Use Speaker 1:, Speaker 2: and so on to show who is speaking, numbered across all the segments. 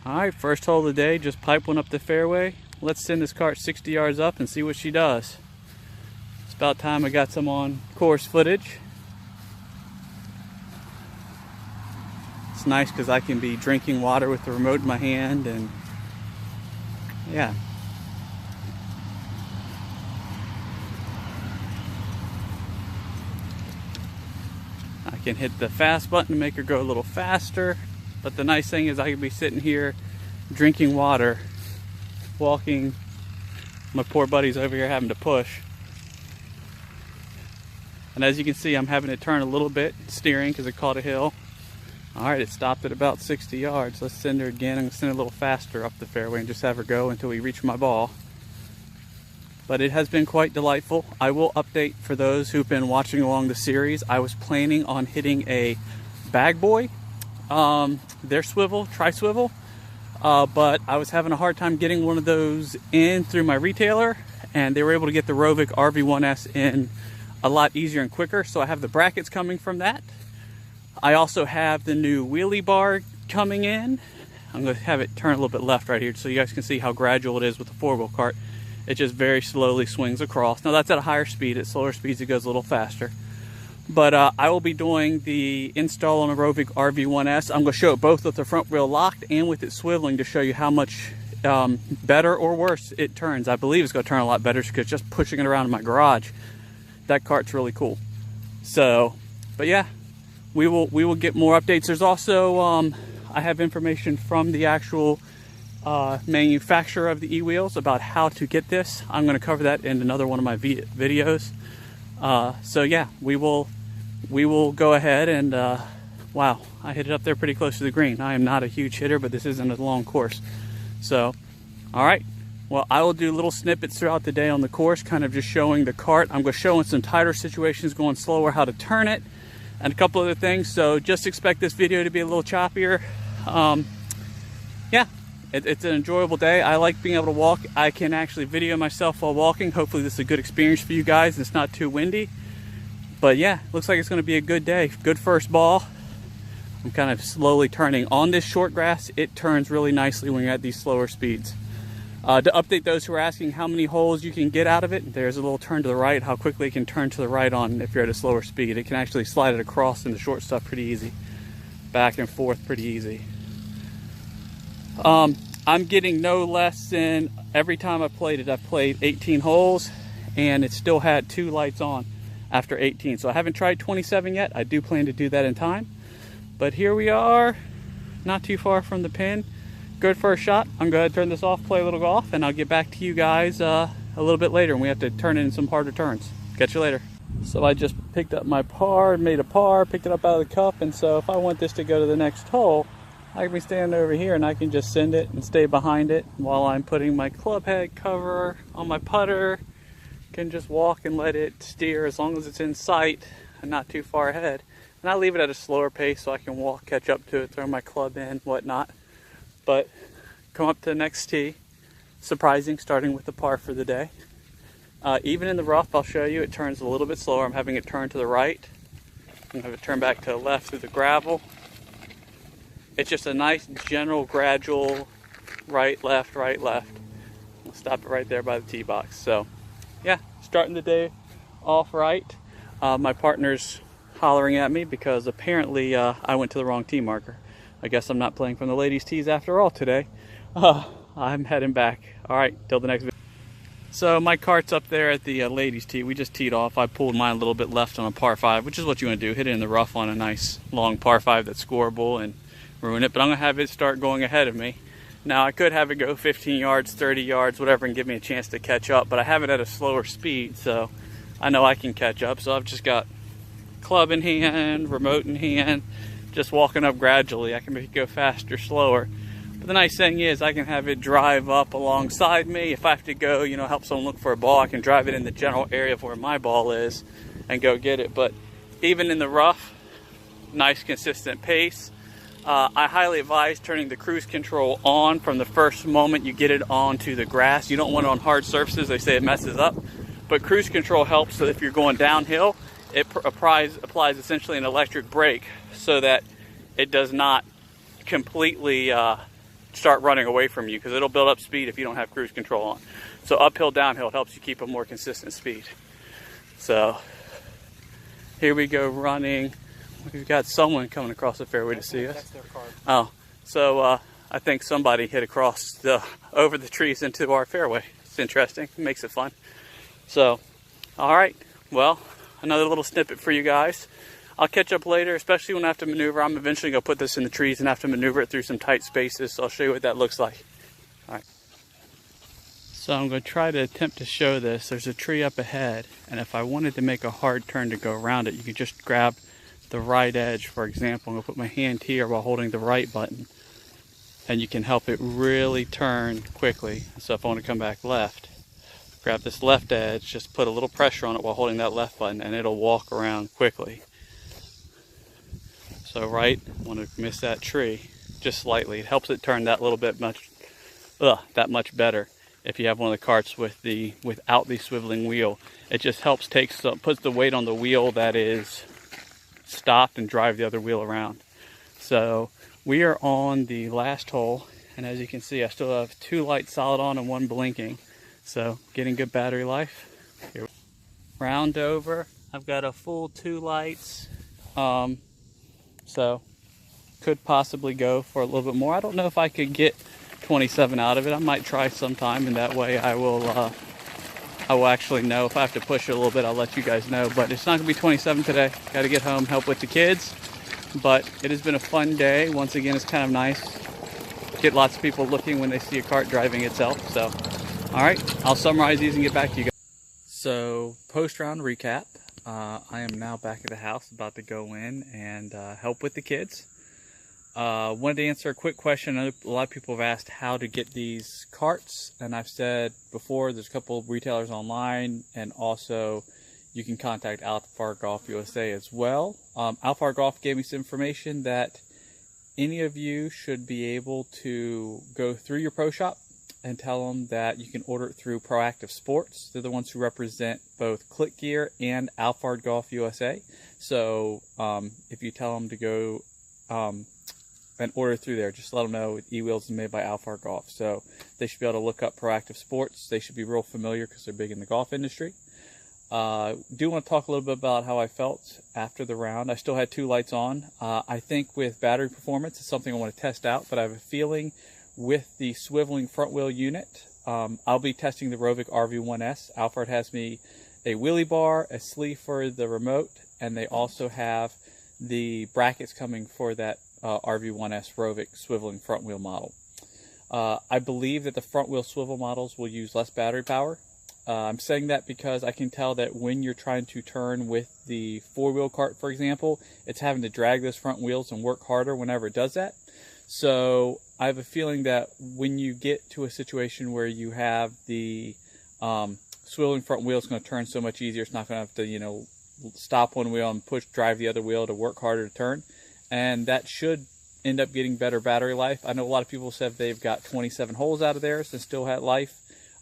Speaker 1: Alright, first hole of the day, just pipe one up the fairway. Let's send this cart 60 yards up and see what she does. It's about time I got some on course footage. It's nice because I can be drinking water with the remote in my hand, and yeah. I can hit the fast button to make her go a little faster, but the nice thing is I can be sitting here drinking water, walking. My poor buddy's over here having to push. And as you can see, I'm having to turn a little bit, steering because it caught a hill. Alright, it stopped at about 60 yards. Let's send her again. I'm going to send her a little faster up the fairway and just have her go until we reach my ball. But it has been quite delightful. I will update for those who've been watching along the series. I was planning on hitting a bag boy, their swivel, tri-swivel, but I was having a hard time getting one of those in through my retailer, and they were able to get the Rovic RV1S in a lot easier and quicker. So I have the brackets coming from that. I also have the new wheelie bar coming in. I'm going to have it turn a little bit left right here so you guys can see how gradual it is with the four-wheel cart. It just very slowly swings across. Now that's at a higher speed. At slower speeds it goes a little faster. But I will be doing the install on a Rovic RV1S. I'm going to show it both with the front wheel locked and with it swiveling to show you how much better or worse it turns. I believe it's going to turn a lot better because just pushing it around in my garage, that cart's really cool. So, but yeah, we will get more updates. There's also, I have information from the actual manufacturer of the eWheels about how to get this. I'm going to cover that in another one of my videos. So yeah, we will go ahead and wow, I hit it up there pretty close to the green. I am not a huge hitter, but this isn't a long course. So all right, well, I will do little snippets throughout the day on the course, kind of just showing the cart. I'm going to show in some tighter situations, going slower, how to turn it, and a couple other things. So just expect this video to be a little choppier. Yeah, it's an enjoyable day. I like being able to walk. I can actually video myself while walking. Hopefully this is a good experience for you guys. It's not too windy. But yeah, looks like it's going to be a good day. Good first ball. I'm kind of slowly turning. On this short grass, it turns really nicely when you're at these slower speeds. To update those who are asking how many holes you can get out of it, there's a little turn to the right, how quickly it can turn to the right on if you're at a slower speed. It can actually slide it across in the short stuff pretty easy. Back and forth pretty easy. I'm getting no less than, every time I played it, I've played 18 holes, and it still had 2 lights on after 18. So I haven't tried 27 yet. I do plan to do that in time. But here we are, not too far from the pin. Good first shot. I'm going to turn this off, play a little golf, and I'll get back to you guys a little bit later, and we have to turn in some harder turns. Catch you later. So I just picked up my par, made a par, picked it up out of the cup, and so if I want this to go to the next hole, I can be standing over here and I can just send it and stay behind it while I'm putting my club head cover on my putter. Can just walk and let it steer as long as it's in sight and not too far ahead. And I leave it at a slower pace so I can walk, catch up to it, throw my club in, whatnot. But come up to the next tee. Surprising, starting with the par for the day. Even in the rough, I'll show you, it turns a little bit slower. I'm having it turn to the right. I'm going to have it turn back to the left through the gravel. It's just a nice, general, gradual right, left, right, left. We'll stop it right there by the tee box. So, yeah, starting the day off right. My partner's hollering at me because apparently I went to the wrong tee marker. I guess I'm not playing from the ladies' tees after all today. I'm heading back. All right, till the next video. So my cart's up there at the ladies' tee. We just teed off. I pulled mine a little bit left on a par 5, which is what you want to do. Hit it in the rough on a nice long par 5 that's scoreable and ruin it. But I'm going to have it start going ahead of me. Now I could have it go 15 yards, 30 yards, whatever, and give me a chance to catch up. But I have it at a slower speed, so I know I can catch up. So I've just got club in hand, remote in hand, just walking up gradually. I can make it go faster, slower. But the nice thing is I can have it drive up alongside me. If I have to go, you know, help someone look for a ball, I can drive it in the general area of where my ball is and go get it. But even in the rough, nice consistent pace. I highly advise turning the cruise control on from the first moment you get it onto the grass. You don't want it on hard surfaces. They say it messes up. But cruise control helps so that if you're going downhill, it applies essentially an electric brake so that it does not completely start running away from you, because it'll build up speed if you don't have cruise control on. So uphill, downhill, it helps you keep a more consistent speed. So here we go running. We've got someone coming across the fairway to see us. Oh, so I think somebody hit across over the trees into our fairway. It's interesting. It makes it fun. So, all right. Well, another little snippet for you guys. I'll catch up later, especially when I have to maneuver. I'm eventually going to put this in the trees and have to maneuver it through some tight spaces. So I'll show you what that looks like. All right. So I'm going to try to attempt to show this. There's a tree up ahead, and if I wanted to make a hard turn to go around it, you could just grab the right edge. For example, I'm going to put my hand here while holding the right button, and you can help it really turn quickly. So if I want to come back left, grab this left edge, just put a little pressure on it while holding that left button, and it'll walk around quickly. So right, I want to miss that tree just slightly. It helps it turn that little bit that much better. If you have one of the carts without the swiveling wheel, it just helps puts the weight on the wheel that is stopped and drive the other wheel around. So we are on the last hole, and as you can see, I still have 2 lights solid on and 1 blinking. So getting good battery life. Here. Round over, I've got a full 2 lights. So could possibly go for a little bit more. I don't know if I could get 27 out of it. I might try sometime, and that way I will actually know. If I have to push it a little bit, I'll let you guys know. But it's not gonna be 27 today. Got to get home, help with the kids. But it has been a fun day. Once again, it's kind of nice. Get lots of people looking when they see a cart driving itself. So, all right, I'll summarize these and get back to you guys. So, post-round recap. I am now back at the house, about to go in and help with the kids. Wanted to answer a quick question. A lot of people have asked how to get these carts, and I've said before there's a couple of retailers online, and also you can contact Alphard Golf USA as well. Alphard Golf gave me some information that any of you should be able to go through your pro shop and tell them that you can order it through Proactive Sports. They're the ones who represent both clicgear and Alphard Golf USA. So if you tell them to go and order through there, just let them know eWheels is made by Alphard Golf. So they should be able to look up Proactive Sports. They should be real familiar because they're big in the golf industry. Do want to talk a little bit about how I felt after the round. I still had 2 lights on. I think with battery performance, it's something I want to test out, but I have a feeling with the swiveling front wheel unit, I'll be testing the Rovic RV1S. Alphard has me a wheelie bar, a sleeve for the remote, and they also have the brackets coming for that RV1S Rovic swiveling front wheel model. I believe that the front wheel swivel models will use less battery power. I'm saying that because I can tell that when you're trying to turn with the 4-wheel cart, for example, it's having to drag those front wheels and work harder whenever it does that. So I have a feeling that when you get to a situation where you have the swiveling front wheel, it's going to turn so much easier. It's not going to have to, stop one wheel and drive the other wheel to work harder to turn. And that should end up getting better battery life. I know a lot of people said they've got 27 holes out of theirs and still had life.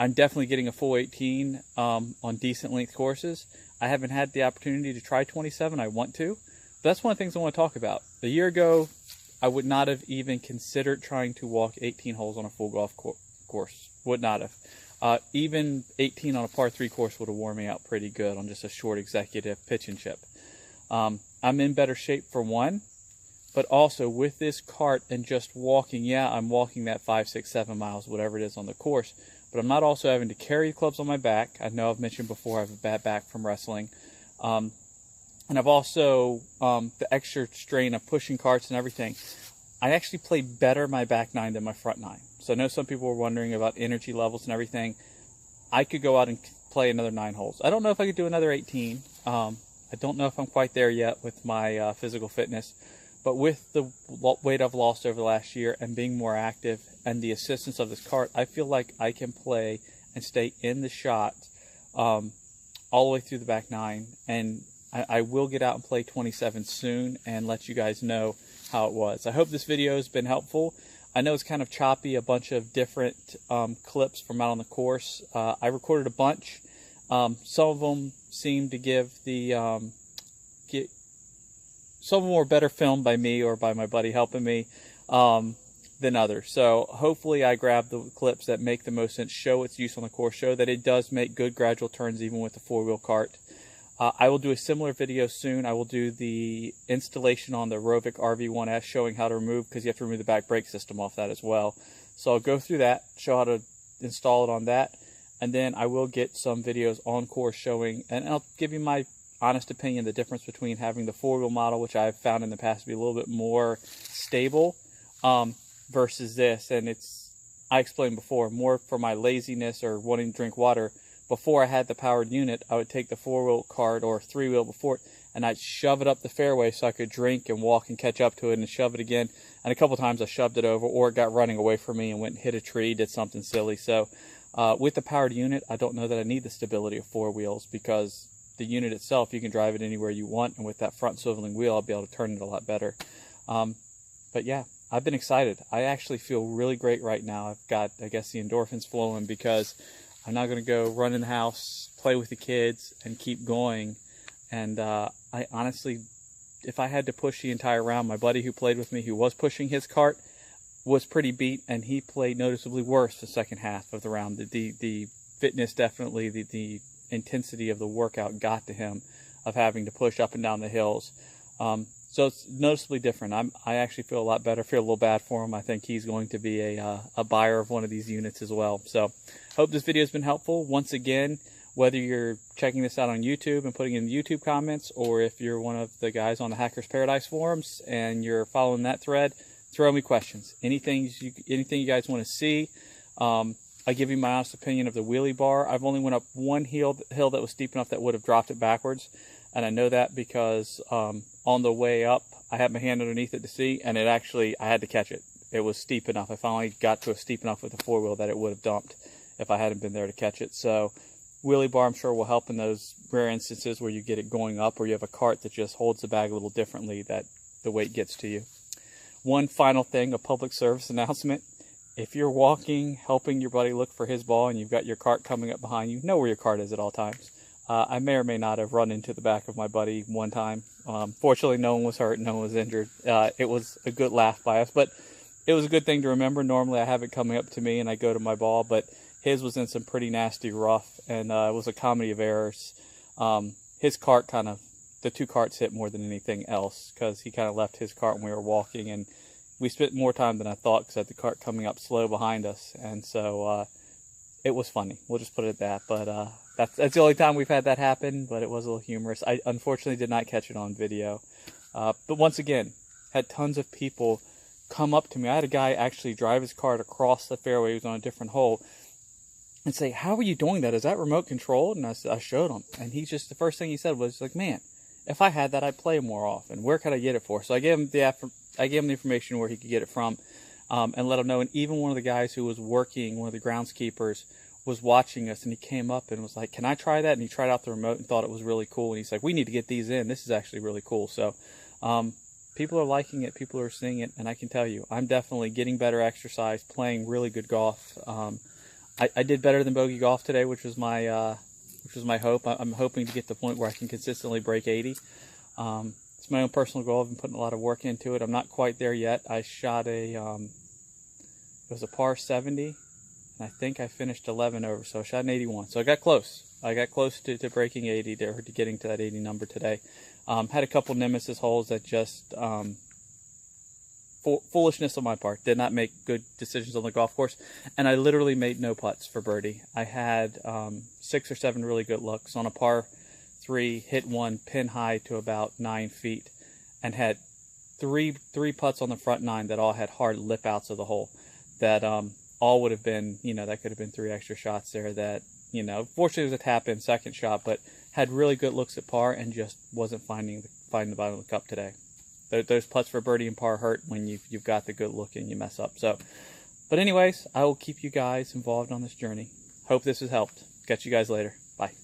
Speaker 1: I'm definitely getting a full 18 on decent length courses. I haven't had the opportunity to try 27. I want to. But that's one of the things I want to talk about. A year ago, I would not have even considered trying to walk 18 holes on a full golf course. Would not have. Even 18 on a par 3 course would have worn me out pretty good on just a short executive pitch and chip. I'm in better shape for one, but also with this cart and just walking, yeah, I'm walking that 5, 6, 7 miles, whatever it is on the course, but I'm not also having to carry clubs on my back. I know I've mentioned before I have a bad back from wrestling. And I've also, the extra strain of pushing carts and everything. I actually played better my back 9 than my front 9. So I know some people were wondering about energy levels and everything. I could go out and play another 9 holes. I don't know if I could do another 18. I don't know if I'm quite there yet with my physical fitness. But with the weight I've lost over the last year and being more active and the assistance of this cart, I feel like I can play and stay in the shot all the way through the back 9. And I will get out and play 27 soon and let you guys know how it was. I hope this video has been helpful. I know it's kind of choppy, a bunch of different clips from out on the course. I recorded a bunch. Some of them seem to give the... some of them were better filmed by me or by my buddy helping me. than others. So hopefully I grab the clips that make the most sense, show its use on the course, show that it does make good gradual turns even with the four-wheel cart. I will do a similar video soon. I will do the installation on the Rovic RV1S, showing how to remove, because you have to remove the back brake system off that as well. So I'll go through that, show how to install it on that, and then I will get some videos on course showing, and I'll give you my honest opinion, the difference between having the four-wheel model, which I've found in the past to be a little bit more stable, versus this. And it's, I explained before, more for my laziness or wanting to drink water. Before I had the powered unit, I would take the four-wheel cart or three-wheel before it, and I'd shove it up the fairway so I could drink and walk and catch up to it and shove it again. And a couple times I shoved it over, or it got running away from me and went and hit a tree, did something silly. So with the powered unit, I don't know that I need the stability of four wheels, because the unit itself, you can drive it anywhere you want, and with that front swiveling wheel, I'll be able to turn it a lot better. But yeah, I've been excited. I actually feel really great right now. I've got, I guess, the endorphins flowing, because I'm not going to go run in the house, play with the kids, and keep going. And I honestly, if I had to push the entire round, my buddy who played with me, who was pushing his cart, was pretty beat, and he played noticeably worse the second half of the round. The fitness, definitely, the intensity of the workout got to him, of having to push up and down the hills. So it's noticeably different. I actually feel a lot better, feel a little bad for him. I think he's going to be a buyer of one of these units as well. So hope this video has been helpful. Once again, whether you're checking this out on YouTube and putting in the YouTube comments, or if you're one of the guys on the Hackers Paradise forums and you're following that thread, throw me questions. Anything you guys want to see. I give you my honest opinion of the wheelie bar. I've only went up one hill that was steep enough that would have dropped it backwards. And I know that because on the way up, I had my hand underneath it to see, and it actually, I had to catch it. It was steep enough. I finally got to a steep enough with the four-wheel that it would have dumped if I hadn't been there to catch it. So wheelie bar, I'm sure, will help in those rare instances where you get it going up, or you have a cart that just holds the bag a little differently, that the weight gets to you. One final thing, a public service announcement. If you're walking, helping your buddy look for his ball, and you've got your cart coming up behind you, know where your cart is at all times. I may or may not have run into the back of my buddy one time. Fortunately, no one was hurt, no one was injured. It was a good laugh by us, but it was a good thing to remember. Normally, I have it coming up to me, and I go to my ball, but his was in some pretty nasty rough, and it was a comedy of errors. His cart the two carts hit more than anything else, because he kind of left his cart when we were walking, and we spent more time than I thought, because I had the cart coming up slow behind us, and so it was funny. We'll just put it at that. But that's the only time we've had that happen, but it was a little humorous. I unfortunately did not catch it on video. But once again, had tons of people come up to me. I had a guy actually drive his cart across the fairway. He was on a different hole, and say, "How are you doing that? Is that remote controlled?" And I showed him, and he just, the first thing he said was like, "Man, if I had that, I'd play more often. Where could I get it for?" So I gave him the information where he could get it from, and let him know. And even one of the guys who was working, one of the groundskeepers, was watching us, and he came up and was like, "Can I try that?" And he tried out the remote and thought it was really cool. And he's like, "We need to get these in. This is actually really cool." So people are liking it. People are seeing it. And I can tell you, I'm definitely getting better exercise, playing really good golf. I did better than bogey golf today, which was my hope. I'm hoping to get to the point where I can consistently break 80. It's my own personal goal. I've been putting a lot of work into it. I'm not quite there yet. I shot it was a par 70, and I think I finished 11 over, so I shot an 81. So I got close. I got close to breaking 80, to getting to that 80 number today. Had a couple nemesis holes that just foolishness on my part. Did not make good decisions on the golf course, and I literally made no putts for birdie. I had 6 or 7 really good looks on a par 3, hit one pin high to about 9 feet, and had three putts on the front 9 that all had hard lip outs of the hole. That all would have been, that could have been 3 extra shots there. That, fortunately it was a tap in second shot, but had really good looks at par and just wasn't finding the bottom of the cup today. Those putts for birdie and par hurt when you've got the good look and you mess up. So, but anyways, I will keep you guys involved on this journey. Hope this has helped. Catch you guys later. Bye.